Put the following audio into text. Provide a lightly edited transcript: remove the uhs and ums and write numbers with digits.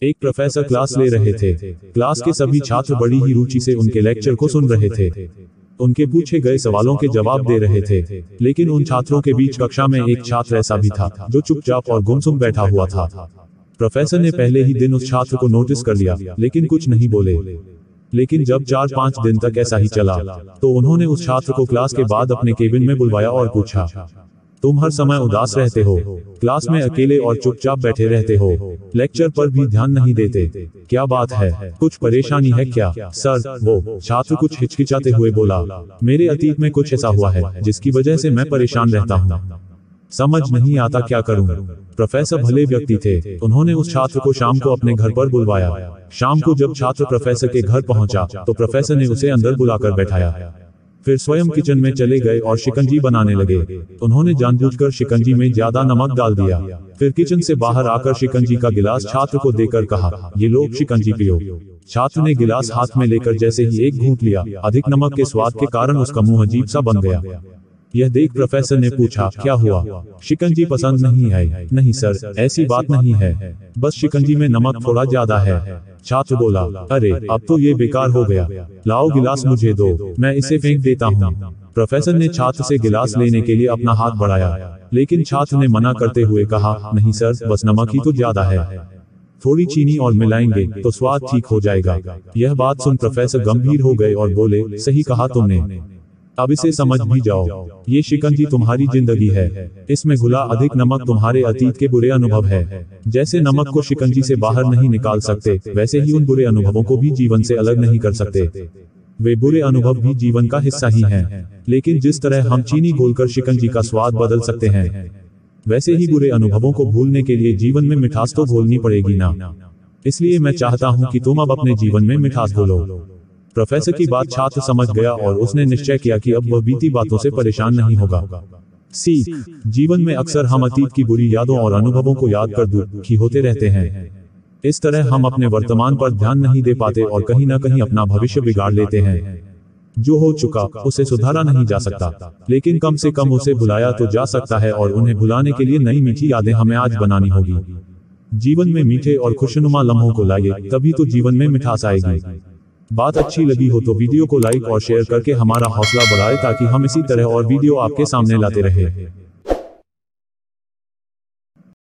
एक professor class ले रहे थे। क्लास के सभी छात्र बड़ी ही रुचि से उनके लेक्चर को सुन रहे थे। उनके पूछे गए सवालों के जवाब दे रहे थे। लेकिन उन छात्रों के बीच कक्षा में एक छात्र ऐसा भी था जो चुपचाप और गुमसुम बैठा हुआ था। प्रोफेसर ने पहले ही दिन उस छात्र को नोटिस कर लिया, लेकिन कुछ नहीं बोले। लेकिन जब 4-5 दिन तक ऐसा ही चला, तो उन्होंने उस छात्र को क्लास के बाद अपने केबिन में बुलवाया और पूछा, तुम हर समय उदास रहते हो, क्लास में अकेले और चुपचाप बैठे रहते हो, लेक्चर पर भी ध्यान नहीं देते, क्या बात है, कुछ परेशानी है क्या? सर, वो छात्र कुछ हिचकिचाते हुए बोला, मेरे अतीत में कुछ ऐसा हुआ है जिसकी वजह से मैं परेशान रहता हूँ, समझ नहीं आता क्या करूं। प्रोफेसर भले व्यक्ति थे, उन्होंने उस छात्र को शाम को अपने घर पर बुलवाया। शाम को जब छात्र प्रोफेसर के घर पहुंचा, तो प्रोफेसर ने उसे अंदर बुलाकर बैठाया। फिर स्वयं किचन में चले गए और शिकंजी बनाने लगे। उन्होंने जानबूझकर शिकंजी में ज्यादा नमक डाल दिया। फिर किचन से बाहर आकर शिकंजी का गिलास छात्र को देकर कहा, ये लो शिकंजी पियो। छात्र ने गिलास हाथ में लेकर जैसे ही एक घूंट लिया, अधिक नमक के स्वाद के कारण उसका मुंह अजीब सा बन गया। यह देख प्रोफेसर ने पूछा, क्या हुआ, शिकंजी पसंद नहीं है? नहीं सर, ऐसी बात नहीं है, बस शिकंजी में नमक थोड़ा ज्यादा है। छात्र बोला, अरे अब तो ये बेकार हो गया, लाओ गिलास मुझे दो, मैं इसे फेंक देता हूँ। प्रोफेसर ने छात्र से गिलास लेने के लिए अपना हाथ बढ़ाया, लेकिन छात्र ने मना करते हुए कहा, नहीं सर, बस नमक ही तो ज्यादा है, थोड़ी चीनी और मिलाएंगे तो स्वाद ठीक हो जाएगा। यह बात सुन प्रोफेसर गंभीर हो गए और बोले, सही कहा तुमने, अब इसे समझ भी जाओ, ये शिकंजी तुम्हारी जिंदगी है, इसमें घुला अधिक नमक तुम्हारे अतीत के बुरे अनुभव है। जैसे नमक को शिकंजी से बाहर नहीं निकाल सकते, वैसे ही उन बुरे अनुभवों को भी जीवन से अलग नहीं कर सकते। वे बुरे अनुभव भी जीवन का हिस्सा ही हैं। लेकिन जिस तरह हम चीनी घोलकर शिकंजी का स्वाद बदल सकते हैं, वैसे ही बुरे अनुभवों को भूलने के लिए जीवन में मिठास तो घोलनी पड़ेगी ना। इसलिए मैं चाहता हूँ कि तुम अब अपने जीवन में मिठास घोलो। प्रोफेसर की बात छात्र समझ गया और उसने निश्चय किया कि अब वह बीती बातों से परेशान नहीं होगा। सीख, जीवन में अक्सर हम अतीत की बुरी यादों और अनुभवों को याद कर दुखी होते रहते हैं। इस तरह हम अपने वर्तमान पर ध्यान नहीं दे पाते और कहीं न कहीं अपना भविष्य बिगाड़ लेते हैं। जो हो चुका उसे सुधारा नहीं जा सकता, लेकिन कम से कम उसे भुलाया तो जा सकता है, और उन्हें भुलाने के लिए नई मीठी यादें हमें आज बनानी होगी। जीवन में मीठे और खुशनुमा लम्हों को लाइए, तभी तो जीवन में मिठास आएगी। बात अच्छी लगी हो तो वीडियो को लाइक और शेयर करके हमारा हौसला बढ़ाएं, ताकि हम इसी तरह और वीडियो आपके सामने लाते रहें।